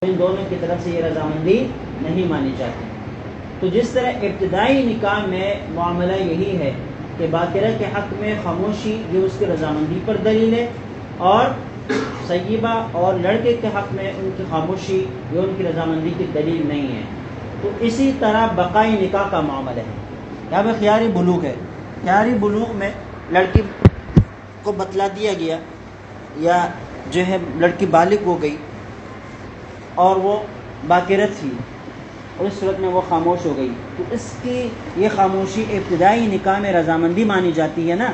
ان دونوں کی طرف سے یہ رضامندی نہیں مانی جاتی۔ تو جس طرح ابتدائی نکاح میں معاملہ یہی ہے کہ باقرہ کے حق میں خاموشی یہ اس کی رضامندی پر دلیل ہے، اور سیبہ اور لڑکے کے حق میں ان کی خاموشی یہ ان کی رضامندی کی دلیل نہیں ہے۔ تو اسی طرح بقائی نکاح کا معاملہ ہے۔ یہاں پہ خیاری بلوغ ہے، خیاری بلوغ میں لڑکی کو بتلا دیا گیا یا جو ہے لڑکی بالغ ہو گئی اور وہ باقرہ تھی، اور اس صورت میں وہ خاموش ہو گئی، تو اس کی یہ خاموشی ابتدائی نکاح میں رضامندی مانی جاتی ہے نا،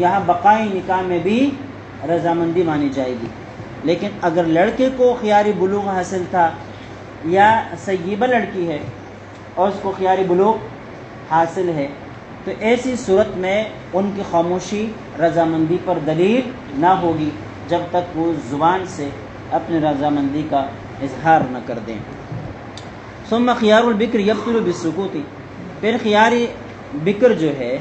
یہاں بقائی نکاح میں بھی رضامندی مانی جائے گی۔ لیکن اگر لڑکے کو خیاری بلوغ حاصل تھا یا سیبہ لڑکی ہے اور اس کو خیاری بلوغ حاصل ہے، تو ایسی صورت میں ان کی خاموشی رضامندی پر دلیل نہ ہوگی جب تک وہ زبان سے اپنی رضامندی کا اظہار نہ کر دیں۔ ثم خیار البکر یبطل بالسکوت، پھر خیاری بکر جو ہے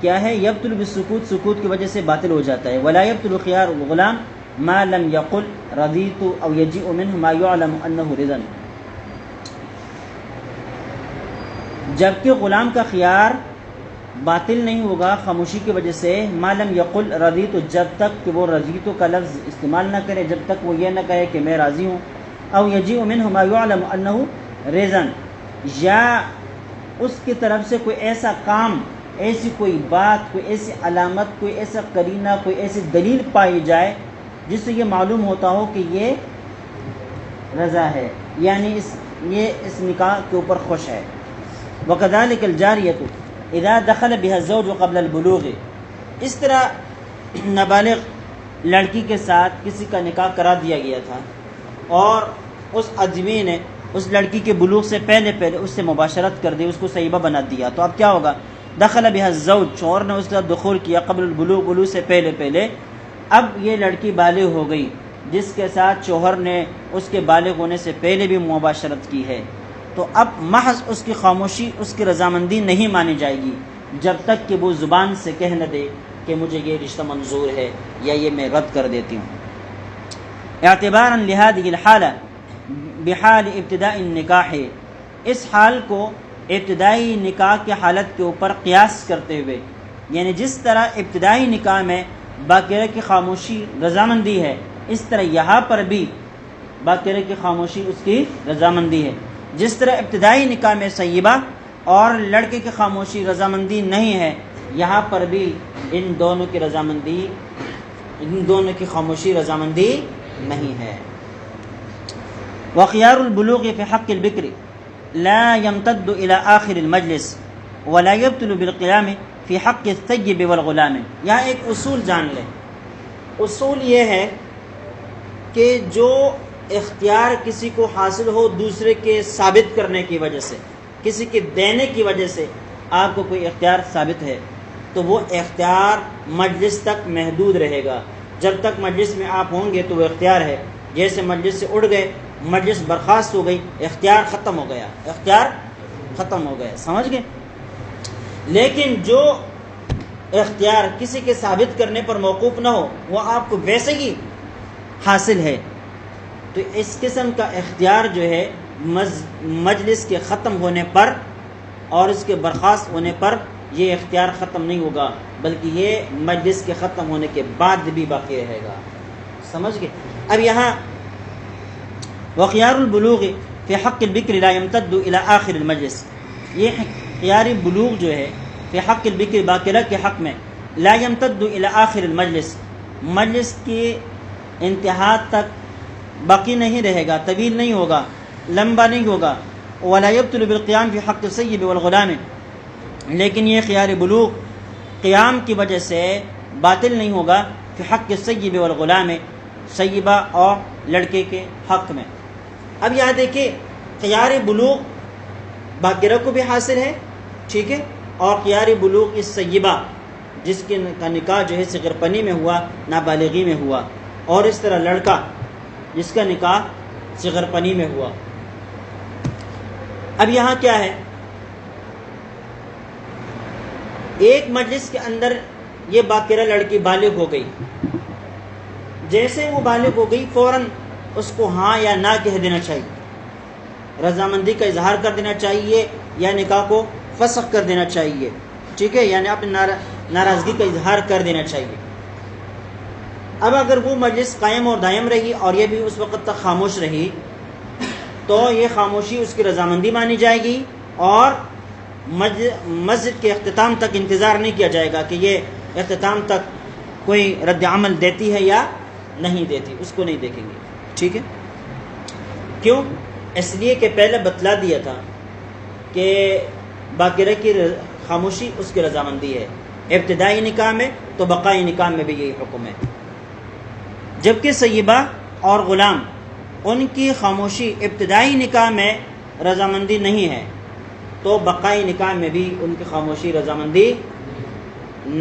کیا ہے، یبطل بالسکوت، سکوت کی وجہ سے باطل ہو جاتا ہے۔ ولا یبطل خیار الغلام ما لم یقل رضیت او یجیء منه ما یعلم انه رضا، جبکہ غلام کا خیار باطل نہیں ہوگا خاموشی کی وجہ سے، ما لم یقل رضیت، جب تک کہ وہ رضیت کا لفظ استعمال نہ کرے، جب تک وہ یہ نہ کہے کہ میں راضی ہوں، او یجیء منه ما یعلم انه رضا، یا اس کی طرف سے کوئی ایسا کام، ایسی کوئی بات، کوئی ایسی علامت، کوئی ایسا قرینہ، کوئی ایسی دلیل پائی جائے جس سے یہ معلوم ہوتا ہو کہ یہ رضا ہے، یعنی یہ اس نکاح کے اوپر خوش ہے۔ وَكَذَلِكَ الْجَارِيَةُ اِذَا دَخَلَ بِهَا الزَّوْجُ قَبْلَ الْبُلُوغِ، اس طرح نابالغ لڑکی کے ساتھ کسی کا نکاح کرا دیا گیا تھا اور اس آدمی نے اس لڑکی کے بلوغ سے پہلے اس سے مباشرت کر دی، اس کو سیبہ بنا دیا، تو اب کیا ہوگا؟ دخل بها الزوج، شوہر نے اس کے ساتھ دخول کیا قبل البلوغ، بلوغ سے پہلے، اب یہ لڑکی بالغ ہو گئی جس کے ساتھ شوہر نے اس کے بالغ ہونے سے پہلے بھی مباشرت کی ہے، تو اب محض اس کی خاموشی اس کی رضامندی نہیں مانی جائے گی جب تک کہ وہ زبان سے کہہ نہ دے کہ مجھے یہ رشتہ منظور ہے یا یہ میں رد کر دیتی ہوں۔ اعتباراً لہذه الحالہ بحال ابتداء النکاح، اس حال کو ابتدائی نکاح کی حالت کے اوپر قیاس کرتے ہوئے، یعنی جس طرح ابتدائی نکاح میں باقرہ کی خاموشی رضامندی ہے، اس طرح یہاں پر بھی باقرہ کی خاموشی اس کی رضامندی ہے۔ جس طرح ابتدائی نکاح میں سیبہ اور لڑکے کی خاموشی رضامندی نہیں ہے، یہاں پر بھی ان دونوں کی خاموشی رضامندی نہیں ہے۔ وخيار البلوغ في حق البكر لا يمتد إلى آخر المجلس ولا يبطل بالقيام في حق الثيب والغلام۔ یہاں ایک اصول جان لیں، اصول یہ ہے کہ جو اختیار کسی کو حاصل ہو دوسرے کے ثابت کرنے کی وجہ سے، کسی کے دینے کی وجہ سے آپ کو کوئی اختیار ثابت ہے، تو وہ اختیار مجلس تک محدود رہے گا۔ جب تک مجلس میں آپ ہوں گے تو وہ اختیار ہے، جیسے مجلس سے اٹھ گئے، مجلس برخاست ہو گئی، اختیار ختم ہو گیا، سمجھ گئے؟ لیکن جو اختیار کسی کے ثابت کرنے پر موقوف نہ ہو، وہ آپ کو ویسے ہی حاصل ہے، تو اس قسم کا اختیار جو ہے مجلس کے ختم ہونے پر اور اس کے برخاست ہونے پر یہ اختیار ختم نہیں ہوگا، بلکہ یہ مجلس کے ختم ہونے کے بعد بھی باقی رہے گا، سمجھ گئے؟ اب یہاں وخيار البلوغ في حق البکر لا يمتد الى آخر المجلس، یہ خیاری بلوغ جو ہے فی حق البکر باقرہ کے حق میں، لا يمتد الى آخر المجلس، مجلس کی انتہا تک باقی نہیں رہے گا، طویل نہیں ہوگا، لمبا نہیں ہوگا۔ ولا يبطل بالقيام في حق السيب والغلام، لیکن یہ خیاری بلوغ قیام کی وجہ سے باطل نہیں ہوگا فی حق السیب والغلام، سیبہ اور لڑکے کے حق میں۔ اب یہاں دیکھیں، خیار بلوغ باقرہ کو بھی حاصل ہے، ٹھیک ہے، اور خیار بلوغ اس سیبہ جس کا نکاح جو ہے صغر پنی میں ہوا، نابالغی میں ہوا، اور اس طرح لڑکا جس کا نکاح صغر پنی میں ہوا۔ اب یہاں کیا ہے، ایک مجلس کے اندر یہ باقرہ لڑکی بالغ ہو گئی، جیسے وہ بالغ ہو گئی فوراً اس کو ہاں یا نہ کہہ دینا چاہیے، رضامندی کا اظہار کر دینا چاہیے یا نکاح کو فسخ کر دینا چاہیے، ٹھیک ہے، یعنی اپنی ناراضگی کا اظہار کر دینا چاہیے۔ اب اگر وہ مجلس قائم اور دائم رہی اور یہ بھی اس وقت تک خاموش رہی تو یہ خاموشی اس کی رضامندی مانی جائے گی، اور مسجد کے اختتام تک انتظار نہیں کیا جائے گا کہ یہ اختتام تک کوئی رد عمل دیتی ہے یا نہیں دیتی، اس کو نہیں دیکھیں گے، ٹھیک ہے۔ کیوں؟ اس لیے کہ پہلے بتلا دیا تھا کہ باقرہ کی خاموشی اس کی رضامندی ہے، ابتدائی نکاح میں تو بقائی نکاح میں بھی یہی حکم ہے، جبکہ سیبہ اور غلام ان کی خاموشی ابتدائی نکاح میں رضامندی نہیں ہے تو بقائی نکاح میں بھی ان کی خاموشی رضامندی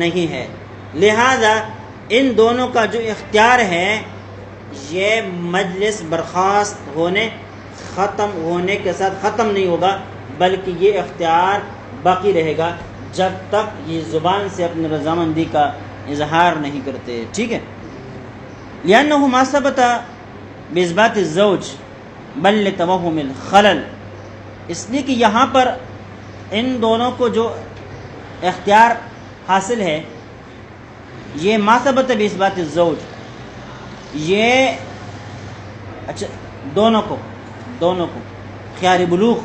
نہیں ہے۔ لہذا ان دونوں کا جو اختیار ہے یہ مجلس برخاست ہونے ختم ہونے کے ساتھ ختم نہیں ہوگا، بلکہ یہ اختیار باقی رہے گا جب تک یہ زبان سے اپنی رضامندی کا اظہار نہیں کرتے، ٹھیک ہے۔ لأنه ما ثبت بإثبات الزوج بل لتوهم الخلل، اس لیے کہ یہاں پر ان دونوں کو جو اختیار حاصل ہے یہ ما ثبت بإثبات الزوج، یہ اچھا دونوں کو خیار بلوغ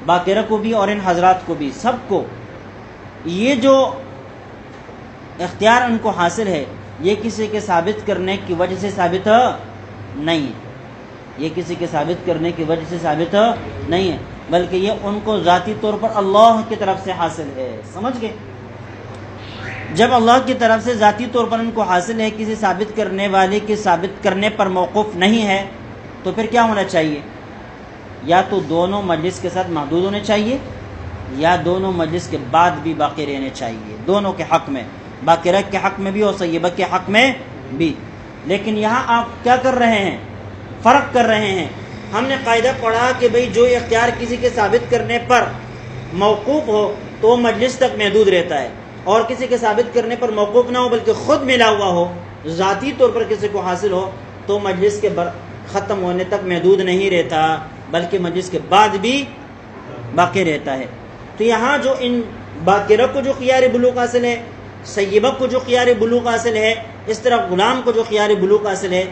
باقرہ کو بھی اور ان حضرات کو بھی سب کو یہ جو اختیار ان کو حاصل ہے یہ کسی کے ثابت کرنے کی وجہ سے ثابت نہیں ہے، یہ کسی کے ثابت کرنے کی وجہ سے ثابت نہیں ہے، بلکہ یہ ان کو ذاتی طور پر اللہ کی طرف سے حاصل ہے، سمجھ گئے؟ جب اللہ کی طرف سے ذاتی طور پر ان کو حاصل ہے، کسی ثابت کرنے والے کے ثابت کرنے پر موقوف نہیں ہے، تو پھر کیا ہونا چاہیے؟ یا تو دونوں مجلس کے ساتھ محدود ہونے چاہیے یا دونوں مجلس کے بعد بھی باقی رہنے چاہیے، دونوں کے حق میں، باقرہ کے حق میں بھی اور سیبہ کے حق میں بھی۔ لیکن یہاں آپ کیا کر رہے ہیں؟ فرق کر رہے ہیں۔ ہم نے قاعدہ پڑھا کہ بھئی جو اختیار کسی کے ثابت کرنے پر موقوف ہو تو وہ مجلس تک محدود رہتا ہے، اور کسی کے ثابت کرنے پر موقوف نہ ہو بلکہ خود ملا ہوا ہو، ذاتی طور پر کسی کو حاصل ہو تو مجلس کے ختم ہونے تک محدود نہیں رہتا بلکہ مجلس کے بعد بھی باقی رہتا ہے۔ تو یہاں جو ان باقرہ کو جو خیار بلوغ حاصل ہے، سیبہ کو جو خیار بلوغ حاصل ہے، اس طرح غلام کو جو خیار بلوغ حاصل ہے،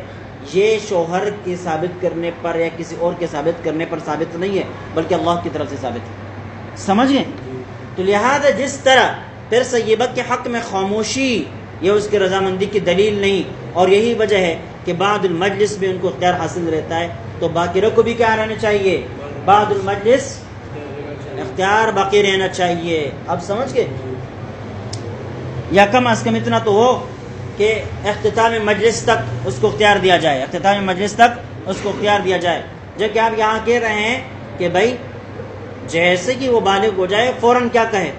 یہ شوہر کے ثابت کرنے پر یا کسی اور کے ثابت کرنے پر ثابت نہیں ہے بلکہ اللہ کی طرف سے ثابت ہے، سمجھ گئے؟ تو لہذا جس طرح پھر سیبہ کے حق میں خاموشی یہ اس کی رضامندی کی دلیل نہیں، اور یہی وجہ ہے کہ بعد المجلس میں ان کو اختیار حاصل رہتا ہے، تو باقرہ کو بھی کیا رہنا چاہیے؟ بعد المجلس اختیار باقی رہنا چاہیے۔ اب سمجھ گئے؟ یا کم از کم اتنا تو ہو کہ اختتام مجلس تک اس کو اختیار دیا جائے، اختتام مجلس تک اس کو اختیار دیا جائے، جبکہ آپ یہاں کہہ رہے ہیں کہ بھائی جیسے کہ وہ بالغ ہو جائے فوراً کیا کہے؟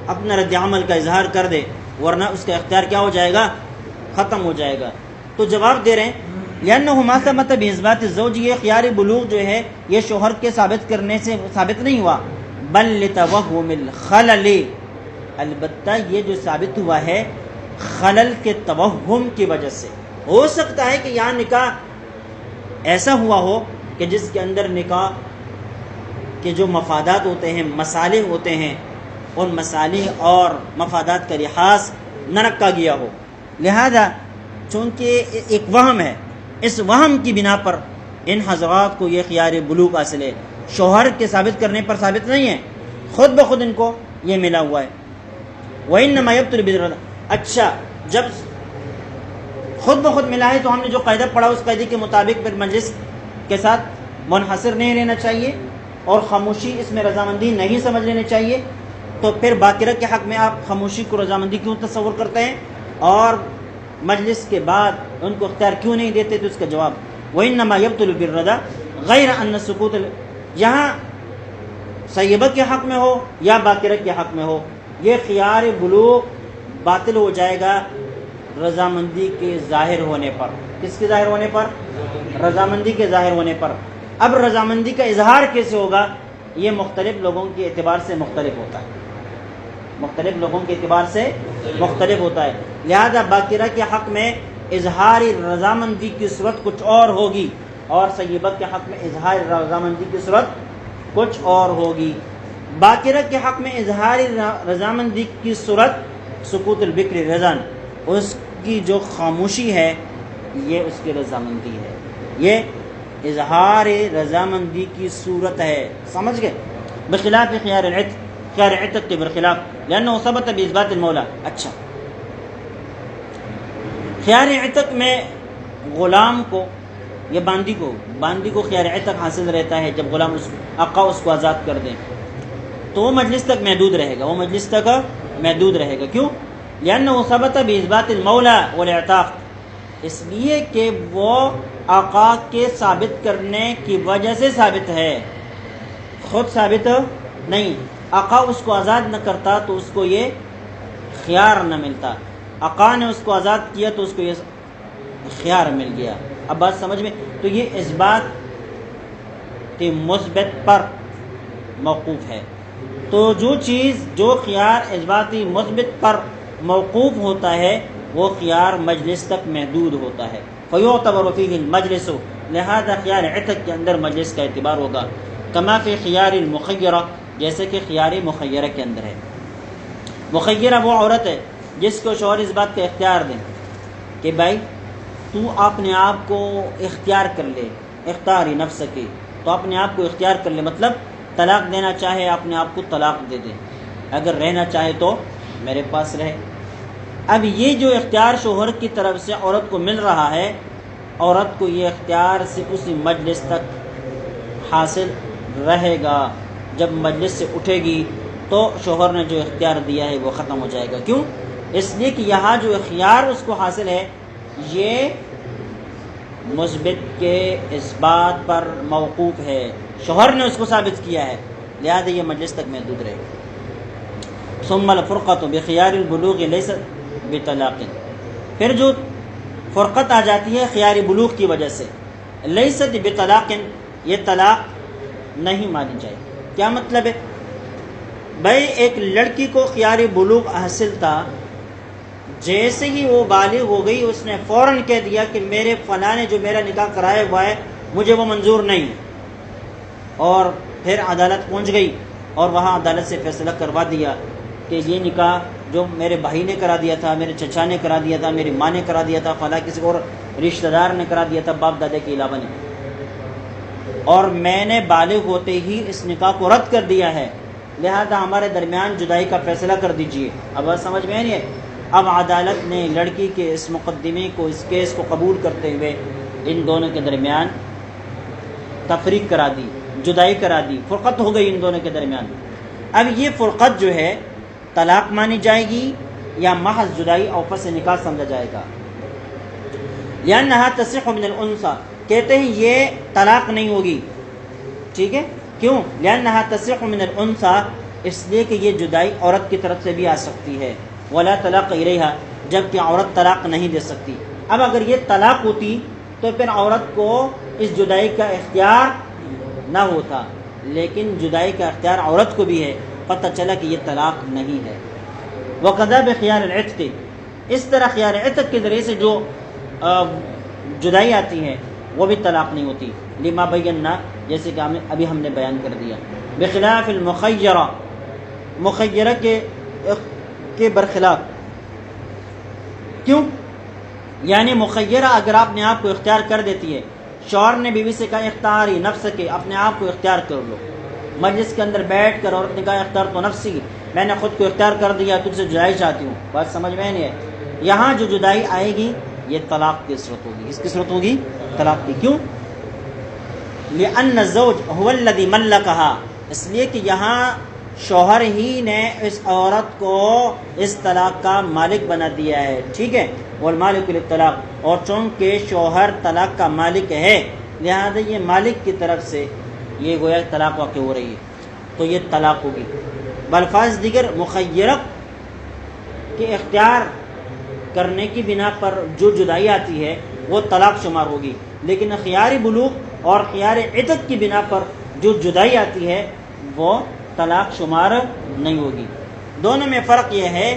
اپنا رد عمل کا اظہار کر دے، ورنہ اس کا اختیار کیا ہو جائے گا؟ ختم ہو جائے گا۔ تو جواب دے رہے ہیں لأنه ما ثبت بإثبات الزوج، یہ خیار بلوغ جو ہے یہ شوہر کے ثابت کرنے سے ثابت نہیں ہوا، بل لتوهم الخلل، البتہ یہ جو ثابت ہوا ہے خلل کے توہم کی وجہ سے۔ ہو سکتا ہے کہ یہاں نکاح ایسا ہوا ہو کہ جس کے اندر نکاح کے جو مفادات ہوتے ہیں، مصالح ہوتے ہیں، ان مصالح اور مفادات کا لحاظ نہ رکھا گیا ہو، لہذا چونکہ ایک وہم ہے، اس وہم کی بنا پر ان حضرات کو یہ خیار بلوغ حاصل ہے، شوہر کے ثابت کرنے پر ثابت نہیں ہے، خود بخود ان کو یہ ملا ہوا ہے۔ وَإِنَّمَا يَبْطُلُ بِالرَّدَى، اچھا جب خود بخود ملا ہے تو ہم نے جو قاعدہ پڑھا اس قاعدے کے مطابق پھر مجلس کے ساتھ منحصر نہیں رہنا چاہیے اور خاموشی اس میں رضامندی نہیں سمجھ لینا چاہیے، تو پھر باقرہ کے حق میں آپ خاموشی کو رضامندی کیوں تصور کرتے ہیں اور مجلس کے بعد ان کو اختیار کیوں نہیں دیتے؟ تو اس کا جواب وَإِنَّمَا يَبْطُلُ بِالرَّدَى غَيْرَ أَنَّ السُّكُوتَ، یہاں سیبہ کے حق میں ہو یا باقرہ کے حق میں ہو یہ خیار بلوغ باطل ہو جائے گا رضامندی کے ظاہر ہونے پر۔ کس کے ظاہر ہونے پر؟ رضامندی کے ظاہر ہونے پر۔ اب رضامندی کا اظہار کیسے ہوگا؟ یہ مختلف لوگوں کے اعتبار سے مختلف ہوتا ہے، مختلف لوگوں کے اعتبار سے مختلف ہوتا ہے، لہذا باقرہ کے حق میں اظہار رضامندی کی صورت کچھ اور ہوگی، اور سیبت کے حق میں اظہار رضامندی کی صورت کچھ اور ہوگی۔ باکرہ کے حق میں اظہار رضامندی کی صورت سکوت البکر رضان، اس کی جو خاموشی ہے یہ اس کی رضامندی ہے، یہ اظہار رضامندی کی صورت ہے، سمجھ گئے؟ بخلاف خیار العتق، خیار عتق کے برخلاف، لأنه ثبت بإثبات المولا۔ اچھا، خیار عتق میں غلام کو یا باندی کو خیار عتق حاصل رہتا ہے جب غلام آقا اس کو آزاد کر دیں، تو وہ مجلس تک محدود رہے گا، وہ مجلس تک محدود رہے گا۔ کیوں؟ لأنه ثبت بإثبات المولا والإعتاق، اس لیے کہ وہ آقا کے ثابت کرنے کی وجہ سے ثابت ہے، خود ثابت نہیں۔ آقا اس کو آزاد نہ کرتا تو اس کو یہ خیار نہ ملتا، آقا نے اس کو آزاد کیا تو اس کو یہ خیار مل گیا۔ اب بات سمجھ میں؟ تو یہ اثبات مثبت پر موقوف ہے، تو جو خیار اثباتی مثبت پر موقوف ہوتا ہے وہ خیار مجلس تک محدود ہوتا ہے۔ فیعتبر فیہ المجلس، لہذا خیار عتق کے اندر مجلس کا اعتبار ہوگا، کما فی خیار المخیرہ، جیسے کہ خیار مخیرہ کے اندر ہے۔ مخیرہ وہ عورت ہے جس کو شوہر اس بات کا اختیار دیں کہ بھائی تو اپنے آپ کو اختیار کر لے، اختیاری نفس کے، تو اپنے آپ کو اختیار کر لے، مطلب طلاق دینا چاہے اپنے آپ کو طلاق دے دے، اگر رہنا چاہے تو میرے پاس رہے۔ اب یہ جو اختیار شوہر کی طرف سے عورت کو مل رہا ہے، عورت کو یہ اختیار صرف اسی مجلس تک حاصل رہے گا، جب مجلس سے اٹھے گی تو شوہر نے جو اختیار دیا ہے وہ ختم ہو جائے گا۔ کیوں؟ اس لیے کہ یہاں جو اختیار اس کو حاصل ہے یہ مثبت کے اثبات پر موقوف ہے، شوہر نے اس کو ثابت کیا ہے، لہذا یہ مجلس تک محدود رہے گا۔ ثم الفرقۃ بخیار البلوغ لیست بطلاق، پھر جو فرقت آ جاتی ہے خیار بلوغ کی وجہ سے، لیست بطلاق، یہ طلاق نہیں مانی جائے۔ کیا مطلب ہے؟ بھائی ایک لڑکی کو خیار بلوغ حاصل تھا، جیسے ہی وہ بالغ ہو گئی اس نے فوراً کہہ دیا کہ میرے فلاں نے جو میرا نکاح کرایا ہوا ہے مجھے وہ منظور نہیں، اور پھر عدالت پہنچ گئی اور وہاں عدالت سے فیصلہ کروا دیا کہ یہ نکاح جو میرے بھائی نے کرا دیا تھا، میرے چچا نے کرا دیا تھا، میری ماں نے کرا دیا تھا، فلاں کسی اور رشتہ دار نے کرا دیا تھا باپ دادے کے علاوہ نہیں، اور میں نے بالغ ہوتے ہی اس نکاح کو رد کر دیا ہے، لہذا ہمارے درمیان جدائی کا فیصلہ کر دیجئے۔ اب بات سمجھ میں نہیں ہے؟ اب عدالت نے لڑکی کے اس مقدمے کو، اس کیس کو قبول کرتے ہوئے ان دونوں کے درمیان تفریق کرا دی، جدائی کرا دی، فرقت ہو گئی ان دونوں کے درمیان۔ اب یہ فرقت جو ہے طلاق مانی جائے گی یا محض جدائی اور پس نکاح سمجھا جائے گا؟ لأنها تصح من الانثى، کہتے ہیں یہ طلاق نہیں ہوگی، ٹھیک ہے؟ کیوں؟ لأنها تصح من الانثى، اس لیے کہ یہ جدائی عورت کی طرف سے بھی آ سکتی ہے، ولا طلاق الیہا، جبکہ عورت طلاق نہیں دے سکتی۔ اب اگر یہ طلاق ہوتی تو پھر عورت کو اس جدائی کا اختیار نہ ہوتا، لیکن جدائی کا اختیار عورت کو بھی ہے، پتہ چلا کہ یہ طلاق نہیں ہے۔ وقضا بخیار العتق، اس طرح خیار عتق کے ذریعے سے جو جدائی آتی ہے وہ بھی طلاق نہیں ہوتی، لما بینا، جیسے کہ ابھی ہم نے بیان کر دیا۔ بخلاف المخیرہ، مخیرہ کے برخلاف، کیوں؟ یعنی مخیرہ اگر آپ نے آپ کو اختیار کر دیتی ہے، شوہر نے بیوی سے کہا اختیاری نفس کے، اپنے آپ کو اختیار کر لو، مجلس کے اندر بیٹھ کر عورت نے کہا اختیار تو نفسی، میں نے خود کو اختیار کر دیا، تجھ سے جدائی چاہتی ہوں، بات سمجھ میں نہیں ہے؟ یہاں جو جدائی آئے گی یہ طلاق کی صورت ہوگی، اس کی صورت ہوگی طلاق کی۔ کیوں؟ لأن الزوج هو الذي ملكها، اس لیے کہ یہاں شوہر ہی نے اس عورت کو اس طلاق کا مالک بنا دیا ہے، ٹھیک ہے؟ والمالک للطلاق، اور چونکہ شوہر طلاق کا مالک ہے لہذا یہ مالک کی طرف سے یہ گویا طلاق واقع ہو رہی ہے، تو یہ طلاق ہوگی۔ بالفاظ دیگر مخیرہ کے اختیار کرنے کی بنا پر جو جدائی آتی ہے وہ طلاق شمار ہوگی، لیکن خیار بلوغ اور خیار عتق کی بنا پر جو جدائی آتی ہے وہ طلاق شمار نہیں ہوگی۔ دونوں میں فرق یہ ہے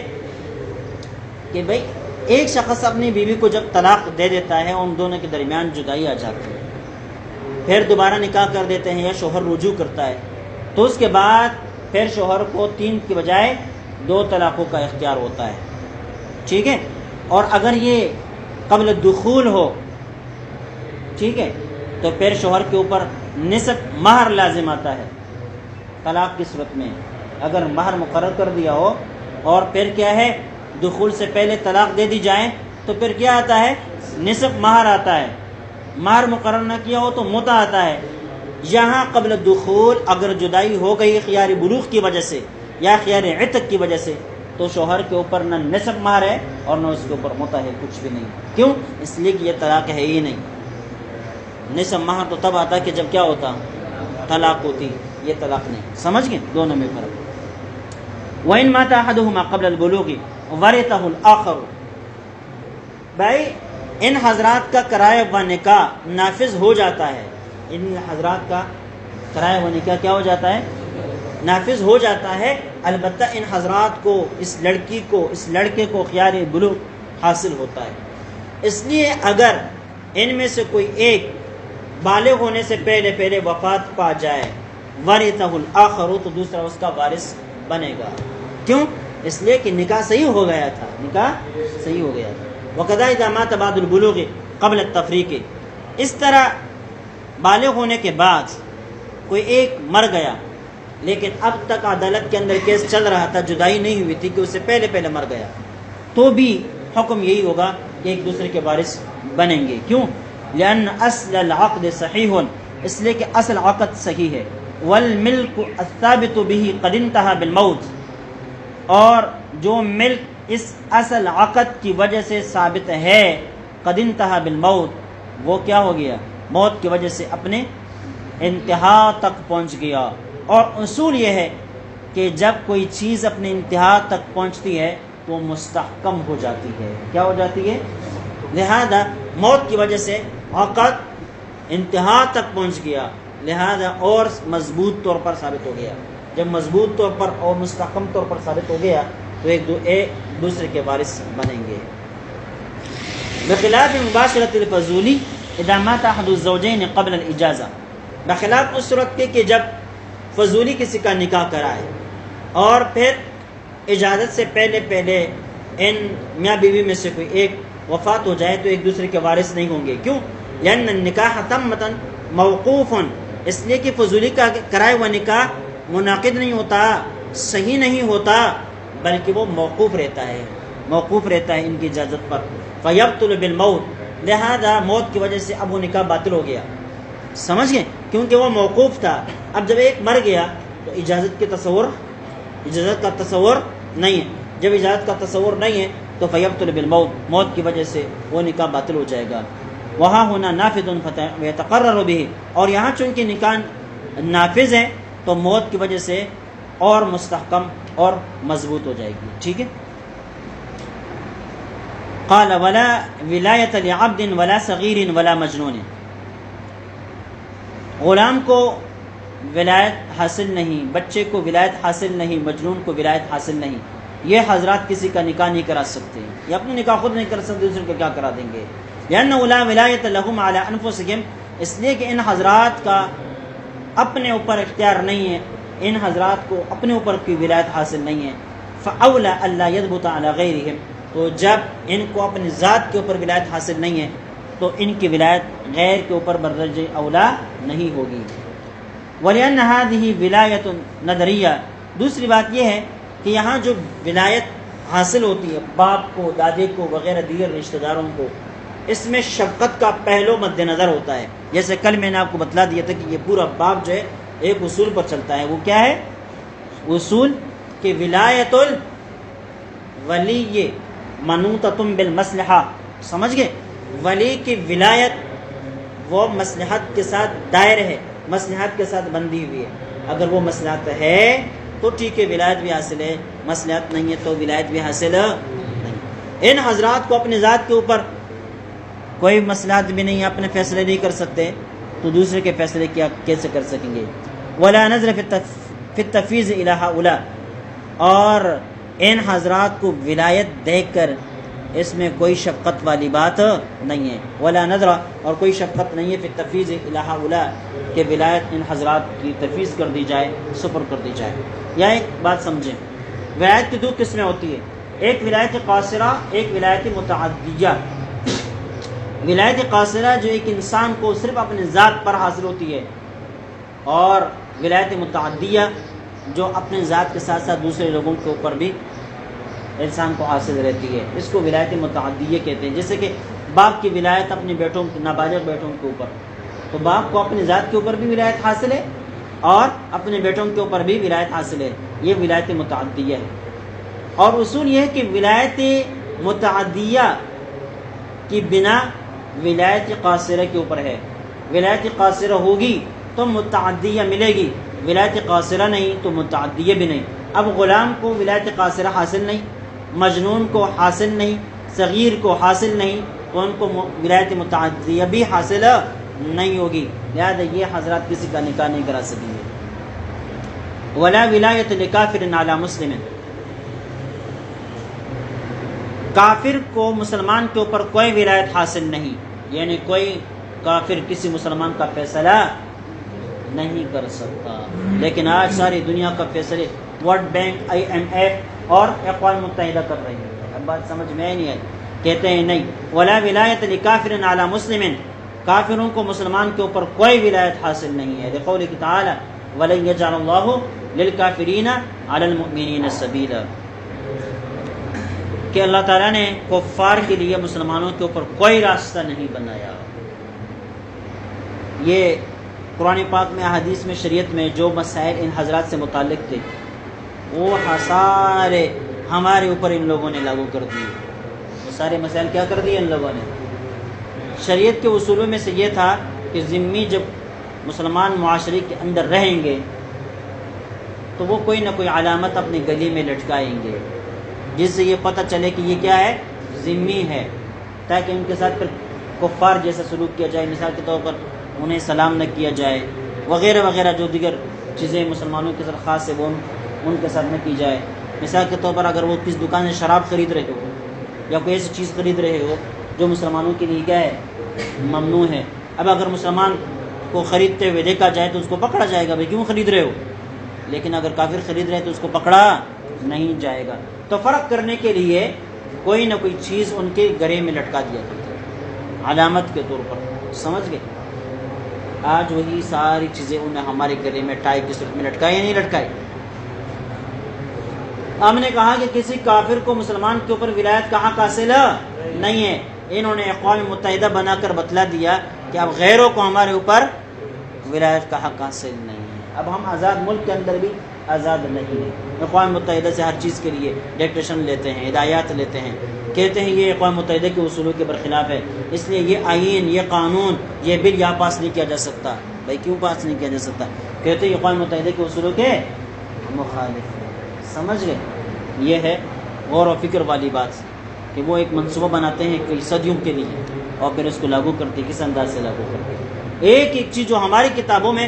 کہ بھئی ایک شخص اپنی بیوی کو جب طلاق دے دیتا ہے ان دونوں کے درمیان جدائی آ جاتی ہے، پھر دوبارہ نکاح کر دیتے ہیں یا شوہر رجوع کرتا ہے، تو اس کے بعد پھر شوہر کو 3 کی بجائے 2 طلاقوں کا اختیار ہوتا ہے، ٹھیک ہے۔ اور اگر یہ قبل دخول ہو، ٹھیک ہے، تو پھر شوہر کے اوپر نصف مہر لازم آتا ہے طلاق کی صورت میں۔ اگر مہر مقرر کر دیا ہو اور پھر کیا ہے دخول سے پہلے طلاق دے دی جائے تو پھر کیا آتا ہے نصف مہر آتا ہے۔ مہر مقرر نہ کیا ہو تو متع آتا ہے۔ یہاں قبل دخول اگر جدائی ہو گئی خیار بلوغ کی وجہ سے یا خیار عتق کی وجہ سے تو شوہر کے اوپر نہ نصف مہر ہے اور نہ اس کے اوپر متع ہے، کچھ بھی نہیں۔ کیوں؟ اس لیے کہ یہ طلاق ہے ہی نہیں۔ نصف مہر تو تب آتا کہ جب کیا ہوتا طلاق ہوتی، یہ طلاق نہیں۔ سمجھ گئے دونوں میں فرق۔ وَإِن مَاتَ أَحَدُهُمَا قَبْلَ الْبُلُوغِ وَرِثَهُ الْآخَرُ، بھائی ان حضرات کا کرائے و نکاح نافذ ہو جاتا ہے، ان حضرات کا کرائے و نکاح کیا ہو جاتا ہے نافذ ہو جاتا ہے، البتہ ان حضرات کو اس لڑکی کو اس لڑکے کو خیار بلوغ حاصل ہوتا ہے۔ اس لیے اگر ان میں سے کوئی ایک بالغ ہونے سے پہلے وفات پا جائے ورثہ الآخر تو دوسرا اس کا وارث بنے گا۔ کیوں؟ اس لیے کہ نکاح صحیح ہو گیا تھا، نکاح صحیح ہو گیا تھا۔ وَقَضَا إِذَا مَاتَ بَعْدُ الْبُلُوغِ قَبْلَ التَّفْرِيقِ، اس طرح بالغ ہونے کے بعد کوئی ایک مر گیا لیکن اب تک عدالت کے اندر کیس چل رہا تھا، جدائی نہیں ہوئی تھی کہ اس سے پہلے مر گیا، تو بھی حکم یہی ہوگا کہ ایک دوسرے کے وارث بنیں گے۔ کیوں؟ لأن اصل العقد صحیح، اس لیے کہ اصل عقد صحیح ہے۔ والملک الثابت به قد انتهى بالموت، اور جو ملک اس اصل عقد کی وجہ سے ثابت ہے قد انتهى بالموت، وہ کیا ہو گیا موت کی وجہ سے اپنے انتہا تک پہنچ گیا۔ اور اصول یہ ہے کہ جب کوئی چیز اپنے انتہا تک پہنچتی ہے تو وہ مستحکم ہو جاتی ہے۔ کیا ہو جاتی ہے؟ لہذا موت کی وجہ سے عقد انتہا تک پہنچ گیا، لہذا اور مضبوط طور پر ثابت ہو گیا۔ جب مضبوط طور پر اور مستحکم طور پر ثابت ہو گیا تو ایک دوسرے کے وارث بنیں گے۔ بخلاف مباشرت الفضولی اذا مات احد الزوجین قبل الاجازہ، بخلاف اس صورت کے کہ جب فضولی کسی کا نکاح کرائے اور پھر اجازت سے پہلے ان میاں بیوی میں سے کوئی ایک وفات ہو جائے تو ایک دوسرے کے وارث نہیں ہوں گے۔ کیوں؟ لأن النکاح تمتا موقوف، اس لیے کہ فضولی کا کرائے ہوا نکاح منعقد نہیں ہوتا، صحیح نہیں ہوتا، بلکہ وہ موقوف رہتا ہے ان کی اجازت پر۔ فیبطل بالموت، لہذا موت کی وجہ سے اب وہ نکاح باطل ہو گیا۔ سمجھ گئے؟ کیونکہ وہ موقوف تھا، اب جب ایک مر گیا تو اجازت کا تصور نہیں ہے۔ جب اجازت کا تصور نہیں ہے تو فیبطل بالموت، موت کی وجہ سے وہ نکاح باطل ہو جائے گا۔ وہاں ہونا نافذ یتقرر به، اور یہاں چونکہ نکاح نافذ ہے تو موت کی وجہ سے اور مستحکم اور مضبوط ہو جائے گی۔ ٹھیک ہے۔ قال ولا ولایت لعبد ولا صغیر ولا مجنون، غلام کو ولایت حاصل نہیں، بچے کو ولایت حاصل نہیں، مجنون کو ولایت حاصل نہیں۔ یہ حضرات کسی کا نکاح نہیں کرا سکتے، یہ اپنا نکاح خود نہیں کر سکتے، دوسرے کو کیا کرا دیں گے؟ لأنه لا ولایت لهم على انفسهم، اس لیے کہ ان حضرات کا اپنے اوپر اختیار نہیں ہے، ان حضرات کو اپنے اوپر کوئی ولایت حاصل نہیں ہے۔ فاولا الا يثبت على غيرهم، تو جب ان کو اپنی ذات کے اوپر ولایت حاصل نہیں ہے تو ان کی ولایت غیر کے اوپر بدرجہ اولا نہیں ہوگی۔ ولأن هذه ولایت ندریہ، دوسری بات یہ ہے کہ یہاں جو ولایت حاصل ہوتی ہے باپ کو، دادے کو وغیرہ دیگر رشتہ داروں کو، اس میں شفقت کا پہلو مد نظر ہوتا ہے۔ جیسے کل میں نے آپ کو بتلا دیا تھا کہ یہ پورا باب جو ہے ایک اصول پر چلتا ہے، وہ کیا ہے؟ اصول کہ ولایت الولی منوطۃ بالمصلحہ، سمجھ گئے؟ ولی کی ولایت وہ مصلحت کے ساتھ دائر ہے، مصلحت کے ساتھ بندھی ہوئی ہے۔ اگر وہ مصلحت ہے تو ٹھیک ہے ولایت بھی حاصل ہے، مصلحت نہیں ہے تو ولایت بھی حاصل نہیں۔ ان حضرات کو اپنے ذات کے اوپر کوئی مصلحت بھی نہیں، اپنے فیصلے نہیں کر سکتے تو دوسرے کے فیصلے کیا کیسے کر سکیں گے؟ ولا نظر فی التفویض الی ہؤلاء، اور ان حضرات کو ولایت دے کر اس میں کوئی شفقت والی بات نہیں ہے. ولا نظر، اور کوئی شفقت نہیں ہے فی التفویض الی ہؤلاء کہ ولایت ان حضرات کی تفویض کر دی جائے، سپر کر دی جائے. یا ایک بات سمجھیں، ولایت کی دو قسمیں ہوتی ہے، ایک ولایت قاصرہ، ایک ولایت متعدیہ. ولایت قاصرہ جو ایک انسان کو صرف اپنے ذات پر حاصل ہوتی ہے، اور ولایت متعدیہ جو اپنے ذات کے ساتھ ساتھ دوسرے لوگوں کے اوپر بھی انسان کو حاصل رہتی ہے. اس کو ولایت متعدیہ کہتے ہیں. جیسے کہ باپ کی ولایت اپنے بیٹوں، نابالغ بیٹوں کے اوپر، تو باپ کو اپنے ذات کے اوپر بھی ولایت حاصل ہے اور اپنے بیٹوں کے اوپر بھی ولایت حاصل ہے. یہ ولایت متعدیہ ہے. اور اصول یہ ہے کہ ولایت متعدیہ کی بنا ولایت قاصرہ کے اوپر ہے. ولایت قاصرہ ہوگی تو متعدیہ ملے گی، ولایت قاصرہ نہیں تو متعدیہ بھی نہیں. اب غلام کو ولایت قاصرہ حاصل نہیں، مجنون کو حاصل نہیں، صغیر کو حاصل نہیں، تو ان کو ولایت متعدیہ بھی حاصل نہیں ہوگی. لہذا یہ حضرات کسی کا نکاح نہیں کرا سکیں گے. ولا ولایت لکافر علی مسلم، کافر کو مسلمان کے اوپر کوئی ولایت حاصل نہیں، یعنی کوئی کافر کسی مسلمان کا فیصلہ نہیں کر سکتا. لیکن آج ساری دنیا کا فیصلے ورلڈ بینک، IMF اور اقوام متحدہ کر رہی ہے. اب بات سمجھ میں نہیں آئی. کہتے ہیں نہیں، ولا ولایت لکافر علی مسلم، کافروں کو مسلمان کے اوپر کوئی ولایت حاصل نہیں ہے. لقولہ تعالی ولن یجعل اللہ للکافرین علی المؤمنین سبیلا، کہ اللہ تعالیٰ نے کفار کے لیے مسلمانوں کے اوپر کوئی راستہ نہیں بنایا. یہ قرآن پاک میں، احادیث میں، شریعت میں جو مسائل ان حضرات سے متعلق تھے وہ سارے ہمارے اوپر ان لوگوں نے لاگو کر دیے. وہ سارے مسائل کیا کر دیے ان لوگوں نے؟ شریعت کے اصولوں میں سے یہ تھا کہ ذمہ جب مسلمان معاشرے کے اندر رہیں گے تو وہ کوئی نہ کوئی علامت اپنے گلی میں لٹکائیں گے جس سے یہ پتہ چلے کہ یہ کیا ہے، ذمہ ہے، تاکہ ان کے ساتھ پھر کفار جیسا سلوک کیا جائے. مثال کے طور پر انہیں سلام نہ کیا جائے، وغیرہ وغیرہ جو دیگر چیزیں مسلمانوں کے ساتھ خاص ہے وہ ان کے ساتھ نہ کی جائے. مثال کے طور پر اگر وہ کس دکان سے شراب خرید رہے ہو یا کوئی ایسی چیز خرید رہے ہو جو مسلمانوں کے لیے کیا ہے، ممنوع ہے، اب اگر مسلمان کو خریدتے ہوئے دیکھا جائے تو اس کو پکڑا جائے گا، بھائی کیوں خرید رہے ہو. لیکن اگر کافر خرید رہے تو اس کو پکڑا نہیں جائے گا. تو فرق کرنے کے لیے کوئی نہ کوئی چیز ان کے گرے میں لٹکا دیا جاتا ہے علامت کے طور پر. سمجھ گئے؟ آج وہی ساری چیزیں انہیں ہمارے گلے میں ٹائی کی صورت میں لٹکائی یا نہیں لٹکائی. ہم نے کہا کہ کسی کافر کو مسلمان کے اوپر ولایت کا حق حاصل نہیں ہے. انہوں نے اقوام متحدہ بنا کر بتلا دیا کہ اب غیروں کو ہمارے اوپر ولایت کا حق حاصل نہیں ہے. اب ہم آزاد ملک کے اندر بھی آزاد نہیں ہیں. اقوام متحدہ سے ہر چیز کے لیے ڈکٹیشن لیتے ہیں، ہدایات لیتے ہیں، کہتے ہیں یہ اقوام متحدہ کے اصولوں کے برخلاف ہے، اس لیے یہ آئین، یہ قانون، یہ بل یہاں پاس نہیں کیا جا سکتا. بھائی کیوں پاس نہیں کیا جا سکتا؟ کہتے ہیں اقوام متحدہ کے اصولوں کے مخالف ہے. سمجھ گئے؟ یہ ہے غور و فکر والی بات کہ وہ ایک منصوبہ بناتے ہیں کئی صدیوں کے لیے اور پھر اس کو لاگو کرتے. کس انداز سے لاگو کرتے؟ ایک ایک چیز جو ہماری کتابوں میں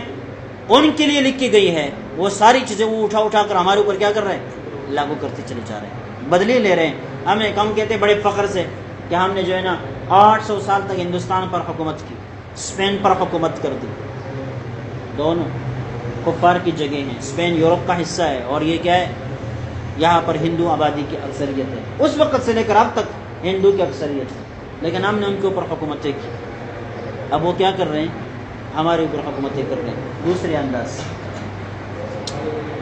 ان کے لیے لکھی گئی ہے وہ ساری چیزیں وہ اٹھا کر ہمارے اوپر کیا کر رہے ہیں؟ لاگو کرتے چلے جا رہے ہیں، بدلے لے رہے ہیں. ہم کہتے ہیں بڑے فخر سے کہ ہم نے جو ہے نا 800 سال تک ہندوستان پر حکومت کی، اسپین پر حکومت کر دی. دونوں کفار کی جگہ ہیں. اسپین یورپ کا حصہ ہے اور یہ کیا ہے، یہاں پر ہندو آبادی کی اکثریت ہے. اس وقت سے لے کر اب تک ہندو کی اکثریت ہے، لیکن ہم نے ان کے اوپر حکومتیں کی. اب وہ کیا کر رہے ہیں؟ ہمارے اوپر حکومتیں کر رہے ہیں دوسرے انداز سے.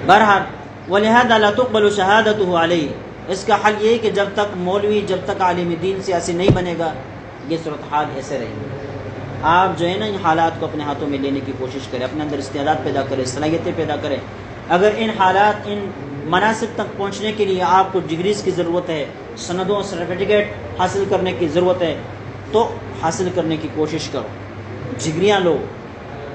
بہرحال وَلِهَذَا لَا تُقْبَلُ شَهَادَتُهُ عَلَيْهِ، اس کا حل یہ ہے کہ جب تک مولوی، جب تک عالم دین سیاسی نہیں بنے گا یہ صورتحال ایسے رہے گی. آپ جو ہے نا ان حالات کو اپنے ہاتھوں میں لینے کی کوشش کریں، اپنے اندر استعداد پیدا کریں، صلاحیتیں پیدا کریں. اگر ان حالات، ان مناصب تک پہنچنے کے لیے آپ کو ڈگریز کی ضرورت ہے، سندوں، سرٹیفکیٹ حاصل کرنے کی ضرورت ہے تو حاصل کرنے کی کوشش کرو. ڈگریاں لو،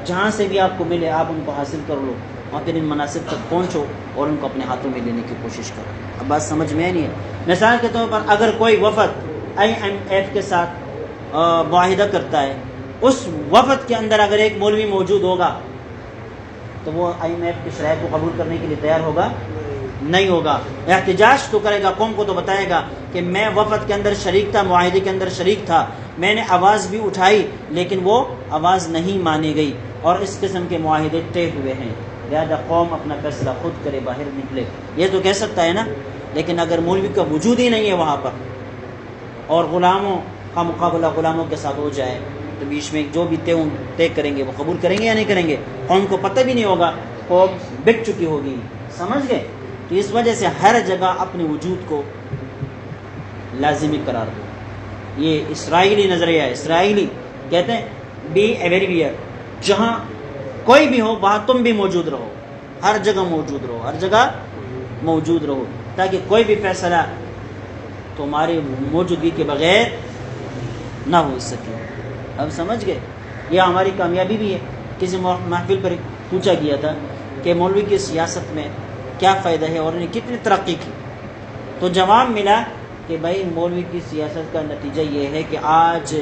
جہاں سے بھی آپ کو ملے آپ ان کو حاصل کر لو اور پھر ان مناصب تک پہنچو اور ان کو اپنے ہاتھوں میں لینے کی کوشش کرو. اب بات سمجھ میں نہیں ہے. مثال کے طور پر اگر کوئی وفد IMF کے ساتھ معاہدہ کرتا ہے، اس وفد کے اندر اگر ایک مولوی موجود ہوگا تو وہ IMF کی شرائط کو قبول کرنے کے لیے تیار ہوگا؟ نہیں ہوگا۔ احتجاج تو کرے گا، قوم کو تو بتائے گا کہ میں وفد کے اندر شریک تھا، معاہدے کے اندر شریک تھا، میں نے آواز بھی اٹھائی لیکن وہ آواز نہیں مانی گئی، اور اس قسم کے معاہدے طے ہوئے ہیں، لہذا قوم اپنا فیصلہ خود کرے، باہر نکلے۔ یہ تو کہہ سکتا ہے نا، لیکن اگر مولوی کا وجود ہی نہیں ہے وہاں پر اور غلاموں کا مقابلہ غلاموں کے ساتھ ہو جائے تو بیچ میں جو بھی طے کریں گے وہ قبول کریں گے یا نہیں کریں گے؟ قوم کو پتہ بھی نہیں ہوگا، قوم بک چکی ہوگی، سمجھ گئے؟ تو اس وجہ سے ہر جگہ اپنے وجود کو لازمی قرار دو۔ یہ اسرائیلی نظریہ ہے، اسرائیلی کہتے ہیں بی ایویریویئر، جہاں کوئی بھی ہو وہاں تم بھی موجود رہو، ہر جگہ موجود رہو، ہر جگہ موجود رہو، تاکہ کوئی بھی فیصلہ تمہاری موجودگی کے بغیر نہ ہو سکے۔ اب سمجھ گئے؟ یہ ہماری کامیابی بھی ہے۔ کسی محفل پر پوچھا گیا تھا کہ مولوی کی سیاست میں کیا فائدہ ہے اور انہیں کتنی ترقی کی، تو جواب ملا کہ بھائی مولوی کی سیاست کا نتیجہ یہ ہے کہ آج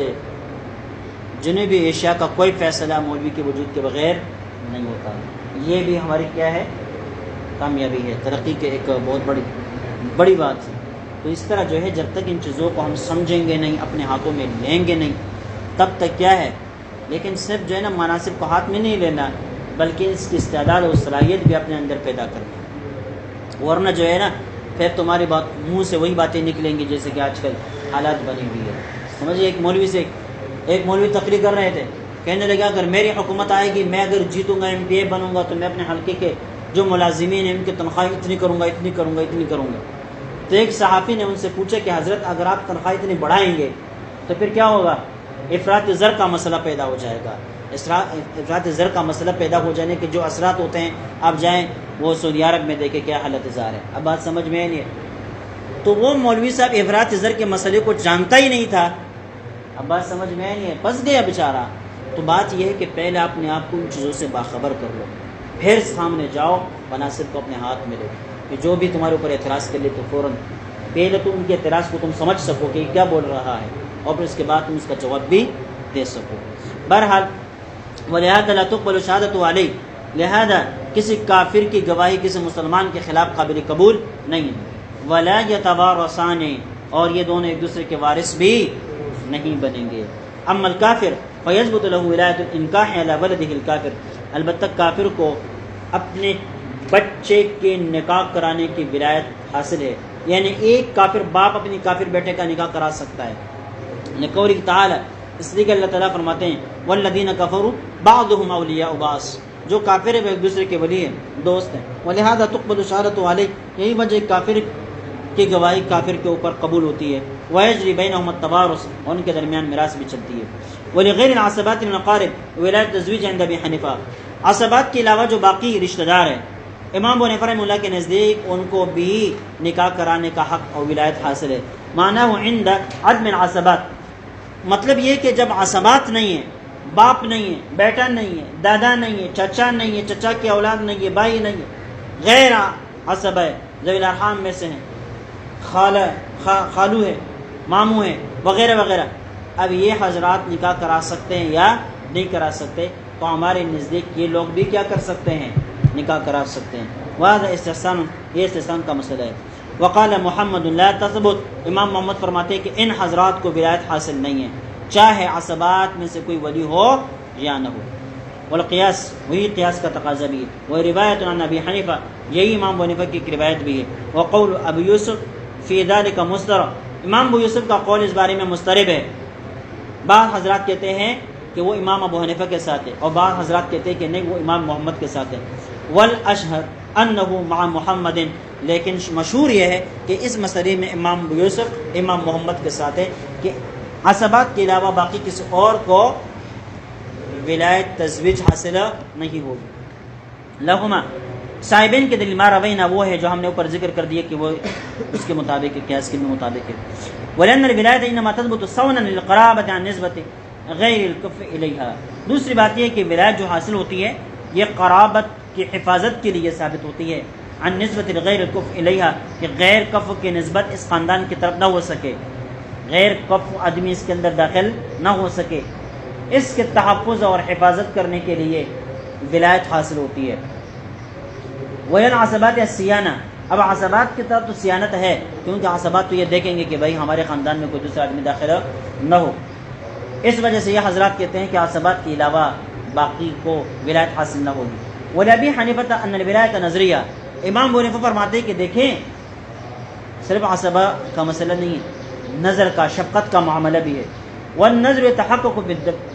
جنوبی ایشیا کا کوئی فیصلہ مولوی کے وجود کے بغیر نہیں ہوتا۔ یہ بھی ہماری کیا ہے؟ کامیابی ہے، ترقی کے ایک بہت بڑی بات ہے۔ تو اس طرح جو ہے جب تک ان چیزوں کو ہم سمجھیں گے نہیں، اپنے ہاتھوں میں لیں گے نہیں، تب تک کیا ہے؟ لیکن صرف جو ہے نا مناصب کو ہاتھ میں نہیں لینا، بلکہ اس کی استعداد اور صلاحیت بھی اپنے اندر پیدا کرنا، ورنہ جو ہے نا پھر تمہاری بات منہ سے وہی باتیں نکلیں گی جیسے کہ آج کل حالات بنی ہوئی ہے۔ سمجھے؟ ایک مولوی تقریر کر رہے تھے، کہنے لگا اگر میری حکومت آئے گی، میں اگر جیتوں گا، MPA بنوں گا، تو میں اپنے حلقے کے جو ملازمین ہیں ان کی تنخواہ اتنی کروں گا۔ تو ایک صحافی نے ان سے پوچھا کہ حضرت اگر آپ تنخواہ اتنی بڑھائیں گے تو پھر کیا ہوگا؟ افراط زر کا مسئلہ پیدا ہو جائے گا۔ افراط زر کا مسئلہ پیدا ہو جانے کے جو اثرات ہوتے ہیں، آپ جائیں وہ سعودی عرب میں دیکھیں کیا حالت زار ہے۔ اب بات سمجھ میں آئی نہیں؟ تو وہ مولوی صاحب افراط زر کے مسئلے کو جانتا ہی نہیں تھا۔ اب بات سمجھ میں آئی نہیں ہے؟ پھنس گیا بیچارہ۔ تو بات یہ ہے کہ پہلے اپنے آپ کو ان چیزوں سے باخبر کر لو، پھر سامنے جاؤ، مناصب کو اپنے ہاتھ میں لو، کہ جو بھی تمہارے اوپر اعتراض کر لے تو فوراً پہلے تو ان کے اعتراض کو تم سمجھ سکو کہ کیا بول رہا ہے، اور پھر اس کے بعد تم اس کا جواب بھی دے سکو۔ بہرحال وَلِهَذَا لَا تُقْبَلُ شَهَادَةُ عَلَيْهِ، لہذا کسی کافر کی گواہی کسی مسلمان کے خلاف قابل قبول نہیں ہے۔ وَلَا يَتَوَارَثَانِ، اور یہ دونوں ایک دوسرے کے وارث بھی نہیں بنیں گے۔ اما الکافر فیثبت له ولایۃ الانکاح علی ولدہ الکافر، البتہ کافر کو اپنے بچے کے نکاح کرانے کی ولایت حاصل ہے، یعنی ایک کافر باپ اپنی کافر بیٹے کا نکاح کرا سکتا ہے، لقولہ تعالی، اس لیے کہ اللہ تعالیٰ فرماتے ہیں والذین کفروا بعضهم اولیاء بعض، جو کافر ہے وہ ایک دوسرے کے ولی ہیں، دوست ہیں۔ ولہذا تقبل شہادۃ علیہ، یہی وجہ کافر کی گواہی کافر کے اوپر قبول ہوتی ہے۔ ویجری بینہم التوارث، اور ان کے درمیان میراث بھی چلتی ہے۔ ولغیر العصبات من الاقارب ولایۃ تزویج عند ابی حنیفہ، عصبات کے علاوہ جو باقی رشتہ دار ہیں، امام ابو حنیفہ رحمہ اللہ کے نزدیک ان کو بھی نکاح کرانے کا حق اور ولایت حاصل ہے۔ معنی عند عدم العصبات، مطلب یہ کہ جب عصبات نہیں ہیں، باپ نہیں ہے، بیٹا نہیں ہے، دادا نہیں ہے، چچا نہیں ہے، چچا کی اولاد نہیں ہے، بھائی نہیں ہے، غیر عصب ہے، ذوی الارحام میں سے ہیں، خالو ہے، ماموں ہے، وغیرہ وغیرہ، اب یہ حضرات نکاح کرا سکتے ہیں یا نہیں کرا سکتے؟ تو ہمارے نزدیک یہ لوگ بھی کیا کر سکتے ہیں؟ نکاح کرا سکتے ہیں۔ وہذا استحسان، یہ استحسان کا مسئلہ ہے۔ وقال محمد لا تثبت، امام محمد فرماتے ہیں کہ ان حضرات کو ولایت حاصل نہیں ہے، چاہے عصبات میں سے کوئی ولی ہو یا نہ ہو۔ والقیاس، وہی قیاس کا تقاضا بھی ہے۔ وہ روایت عن ابی حنیفہ، یہی امام ابو حنیفہ کی ایک روایت بھی ہے۔ وقول ابو یوسف فی ذلک مسترب، امام ابو یوسف کا قول اس بارے میں مسترب ہے۔ بعض حضرات کہتے ہیں کہ وہ امام ابو حنیفہ کے ساتھ ہے، اور بعض حضرات کہتے ہیں کہ نہیں وہ امام محمد کے ساتھ ہے۔ والاشہر انہ مع محمد، لیکن مشہور یہ ہے کہ اس مسئلے میں امام ابو یوسف امام محمد کے ساتھ ہے کہ عصبات کے علاوہ باقی کسی اور کو ولایت تزویج حاصل نہیں ہوگی۔ لہما، صاحبین کے دلیل ما روینا، وہ ہے جو ہم نے اوپر ذکر کر دیا کہ وہ اس کے مطابق ہے، قیاس کے مطابق ہے۔ ولأن الولایت انما تثبت صونا للقرابة عن نسبت غیر الکف الیہا، دوسری بات یہ ہے کہ ولایت جو حاصل ہوتی ہے یہ قرابت کی حفاظت کے لیے ثابت ہوتی ہے، عن نسبت غیر الکف الیہا، کہ غیر کف کی نسبت اس خاندان کی طرف نہ ہو سکے، غیر کف آدمی اس کے اندر داخل نہ ہو سکے، اس کے تحفظ اور حفاظت کرنے کے لیے ولایت حاصل ہوتی ہے۔ وَيَنْ عَصَبَاتِ السِّيَانَةِ، اب عصبات کی طرف تو سیانت ہے، کیونکہ عصبات تو یہ دیکھیں گے کہ بھائی ہمارے خاندان میں کوئی دوسرا آدمی داخل نہ ہو، اس وجہ سے یہ حضرات کہتے ہیں کہ عصبات کے علاوہ باقی کو ولایت حاصل نہ ہوگی۔ وَلَأَبِي حَنِيفَةَ أَنَّ الْوِلَایَةَ نَظْرِیَّہ، امام ابو حنیفہ فرماتے ہیں کہ دیکھیں صرف عصبہ کا مسئلہ نہیں ہے، نظر کا، شفقت کا معاملہ بھی ہے۔ وَالنَّظْرُ يَتَحَقَّقُ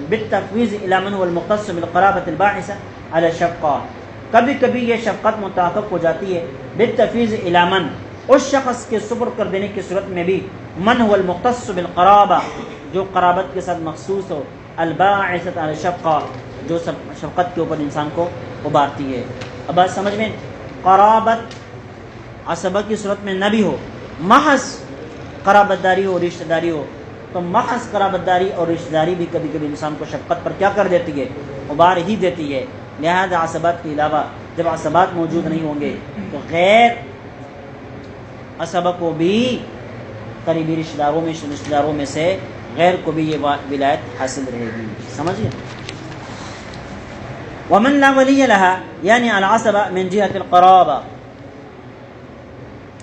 بِالتَّفْوِيضِ إِلَى مَنْ هُوَ الْمُخْتَصُّ بِالْقَرَابَةِ الْبَاعِثَةِ عَلَى الشَّفْقَةِ، کبھی کبھی یہ شفقت متحقق ہو جاتی ہے بالتفویض الی من، اس شخص کے سپرد کر دینے کی صورت میں بھی، من هو المختص بالقرابہ، جو قرابت کے ساتھ مخصوص ہو، الباعثۃ علی الشفقہ، جو شفقت کے اوپر انسان کو ابارتی ہے۔ اب بات سمجھ میں، قرابت عصبہ کی صورت میں نہ بھی ہو، محض قرابت داری ہو، رشتہ داری ہو، تو محض قرابت داری اور رشتہ داری بھی کبھی کبھی انسان کو شفقت پر کیا کر دیتی ہے، ابار ہی دیتی ہے۔ لہذا عصبات کے علاوہ جب عصبات موجود نہیں ہوں گے تو غیر عصبہ کو بھی، قریبی رشتہ داروں میں سے غیر کو بھی یہ ولایت حاصل رہے گی، سمجھئے۔ ومن لا ولی لہا یعنی العصبہ من جہت القرابہ،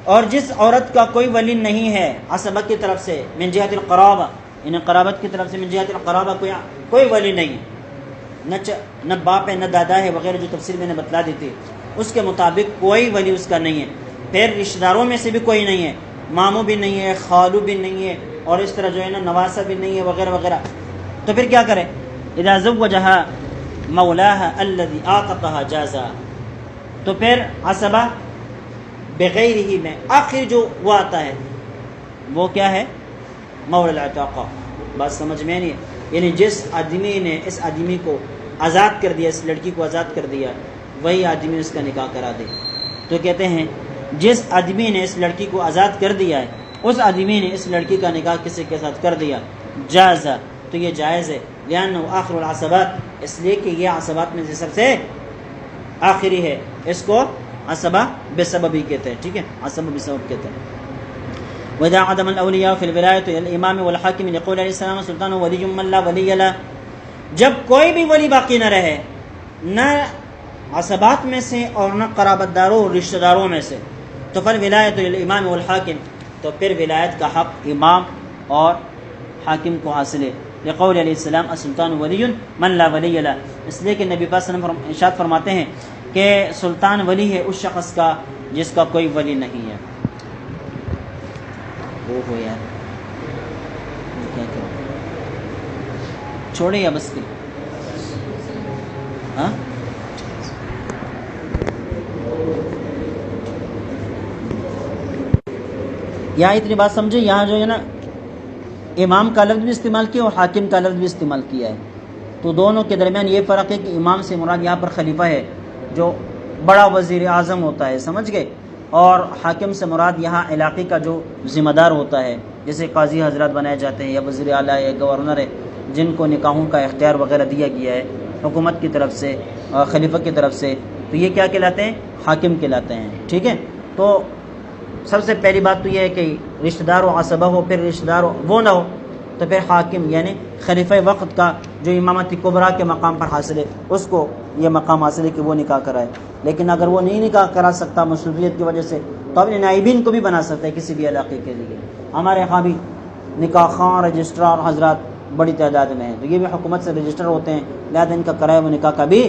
اور جس عورت کا کوئی ولی نہیں ہے عصبہ کی طرف سے، من جہت القرابہ یعنی قرابت کی طرف سے، من جہت القرابہ کوئی ولی نہیں، نہ باپ ہے نہ دادا ہے وغیرہ جو تفسیر میں نے بتلا دی تھی، اس کے مطابق کوئی ولی اس کا نہیں ہے، پھر رشتہ داروں میں سے بھی کوئی نہیں ہے، ماموں بھی نہیں ہے، خالو بھی نہیں ہے، اور اس طرح جو ہے نا نواسہ بھی نہیں ہے وغیرہ وغیرہ، تو پھر کیا کرے؟ اذا زوجہا مولاہا الذی آتقہا جازا، تو پھر عصبہ بغیر ہی میں آخر جو وہ آتا ہے وہ کیا ہے؟ مولا العتاقہ۔ بات سمجھ میں نہیں، یعنی جس آدمی نے اس آدمی کو آزاد کر دیا، اس لڑکی کو آزاد کر دیا، وہی آدمی اس کا نکاح کرا دے۔ تو کہتے ہیں جس آدمی نے اس لڑکی کو آزاد کر دیا ہے، اس آدمی نے اس لڑکی کا نکاح کسی کے ساتھ کر دیا، جازا، تو یہ جائز ہے، لأنہ آخر العصبات، اس لیے کہ یہ عصبات میں سے سب سے آخری ہے، اس کو عصبہ بسبب ہی کہتے ہیں، ٹھیک ہے، عصبہ بسبب کہتے ہیں۔ وَإِذَا عَدَمَ الْأَوْلِيَاءُ فِي الْوِلَایَةِ إِلَى الْإِمَامِ وَالْحَاکِمِ لِقَوْلِ عَلَیہ السلام سلطان ولی من لا ولی لہ، جب کوئی بھی ولی باقی نہ رہے، نہ عصبات میں سے اور نہ قرابت داروں اور رشتہ داروں میں سے، تو فالولایۃ للامام والحاکم، تو پھر ولایت کا حق امام اور حاکم کو حاصل ہے، لقول علیہ السلام السلطان ولی من لا ولی لہ، اس لیے کہ نبی پاک صلی اللہ علیہ وسلم ارشاد فرماتے ہیں کہ سلطان ولی ہے اس شخص کا جس کا کوئی ولی نہیں ہے۔ وہ ہو یار کیا کروں، چھوڑے یا بس کے ہاں؟ یہاں اتنی بات سمجھے، یہاں جو ہے نا امام کا لفظ بھی استعمال کیا اور حاکم کا لفظ بھی استعمال کیا ہے، تو دونوں کے درمیان یہ فرق ہے کہ امام سے مراد یہاں پر خلیفہ ہے جو بڑا وزیر اعظم ہوتا ہے، سمجھ گئے، اور حاکم سے مراد یہاں علاقے کا جو ذمہ دار ہوتا ہے، جیسے قاضی حضرات بنائے جاتے ہیں یا وزیر اعلیٰ یا گورنر ہے، جن کو نکاحوں کا اختیار وغیرہ دیا گیا ہے حکومت کی طرف سے، خلیفہ کی طرف سے، تو یہ کیا کہلاتے ہیں؟ حاکم کہلاتے ہیں، ٹھیک ہے۔ تو سب سے پہلی بات تو یہ ہے کہ رشتہ دار و عصبہ ہو، پھر رشتہ دار وہ نہ ہو، تو پھر حاکم یعنی خلیفہ وقت کا جو امامت کبریٰ کے مقام پر حاصل ہے، اس کو یہ مقام حاصل ہے کہ وہ نکاح کرائے، لیکن اگر وہ نہیں نکاح کرا سکتا مصروفیت کی وجہ سے، تو اپنے نائبین کو بھی بنا سکتا ہے کسی بھی علاقے کے لیے۔ ہمارے یہاں بھی نکاح خان رجسٹرار حضرات بڑی تعداد میں ہیں، تو یہ بھی حکومت سے رجسٹر ہوتے ہیں، لہذا ان کا کرایہ و نکاح کا بھی